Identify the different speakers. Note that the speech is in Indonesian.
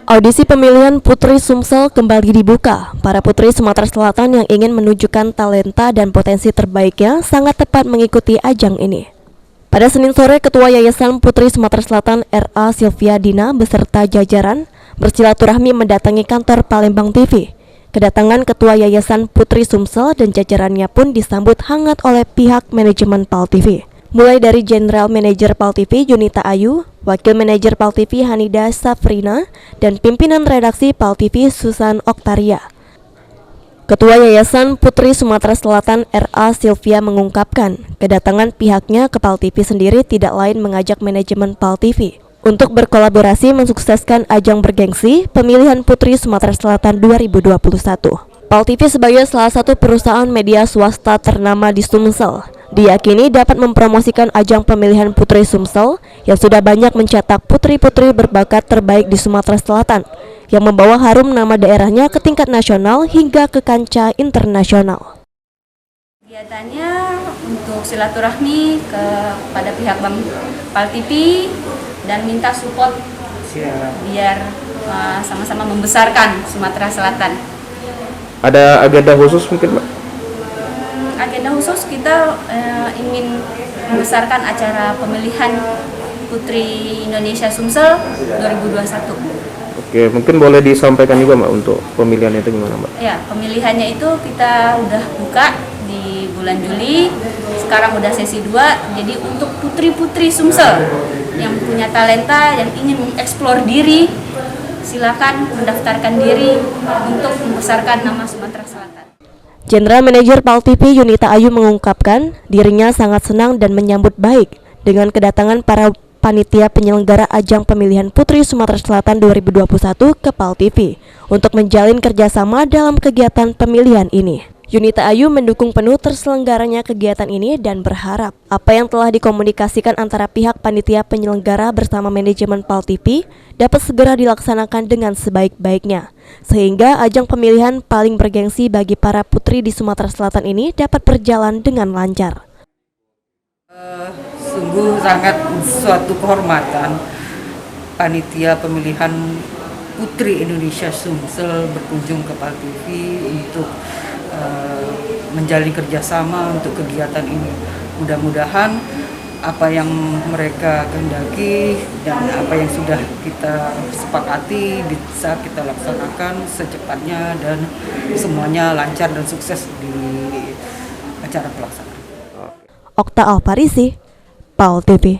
Speaker 1: Audisi pemilihan Putri Sumsel kembali dibuka. Para putri Sumatera Selatan yang ingin menunjukkan talenta dan potensi terbaiknya sangat tepat mengikuti ajang ini. Pada Senin sore, Ketua Yayasan Putri Sumatera Selatan R.A. Sylvia Dina beserta jajaran bersilaturahmi mendatangi kantor Palembang TV. Kedatangan Ketua Yayasan Putri Sumsel dan jajarannya pun disambut hangat oleh pihak manajemen PAL TV. Mulai dari General Manager PAL TV Junita Ayu, Wakil Manajer PAL TV Hanida Safrina, dan pimpinan redaksi PAL TV Susan Oktaria. Ketua Yayasan Putri Sumatera Selatan R.A. Sylvia mengungkapkan, kedatangan pihaknya ke PAL TV sendiri tidak lain mengajak manajemen PAL TV untuk berkolaborasi mensukseskan ajang bergengsi pemilihan Putri Sumatera Selatan 2021. PAL TV sebagai salah satu perusahaan media swasta ternama di Sumsel diyakini dapat mempromosikan ajang pemilihan Putri Sumsel yang sudah banyak mencetak putri-putri berbakat terbaik di Sumatera Selatan yang membawa harum nama daerahnya ke tingkat nasional hingga ke kancah internasional.
Speaker 2: Kegiatannya untuk silaturahmi kepada pihak PAL TV dan minta support biar sama-sama membesarkan Sumatera Selatan.
Speaker 3: Ada agenda khusus mungkin, Mbak?
Speaker 2: Agenda khusus kita ingin membesarkan acara pemilihan Putri Indonesia Sumsel 2021.
Speaker 3: Oke, mungkin boleh disampaikan juga, Mbak, untuk pemilihan itu gimana, Mbak?
Speaker 2: Ya, pemilihannya itu kita udah buka di bulan Juli, sekarang udah sesi 2, jadi untuk putri-putri Sumsel yang punya talenta, yang ingin mengeksplor diri, silakan mendaftarkan diri untuk membesarkan nama Sumatera Selatan.
Speaker 1: General Manager PAL TV Junita Ayu mengungkapkan dirinya sangat senang dan menyambut baik dengan kedatangan para panitia penyelenggara ajang pemilihan Putri Sumatera Selatan 2021 ke PAL TV untuk menjalin kerjasama dalam kegiatan pemilihan ini. Junita Ayu mendukung penuh terselenggaranya kegiatan ini dan berharap apa yang telah dikomunikasikan antara pihak panitia penyelenggara bersama manajemen PAL TV dapat segera dilaksanakan dengan sebaik-baiknya, sehingga ajang pemilihan paling bergengsi bagi para putri di Sumatera Selatan ini dapat berjalan dengan lancar.
Speaker 4: Sungguh sangat suatu kehormatan panitia pemilihan Putri Indonesia Sumsel berkunjung ke PAL TV untuk menjalin kerjasama untuk kegiatan ini. Mudah-mudahan apa yang mereka kehendaki dan apa yang sudah kita sepakati bisa kita laksanakan secepatnya dan semuanya lancar dan sukses di acara pelaksanaan.
Speaker 1: Okta Alfarisi, PAL TV.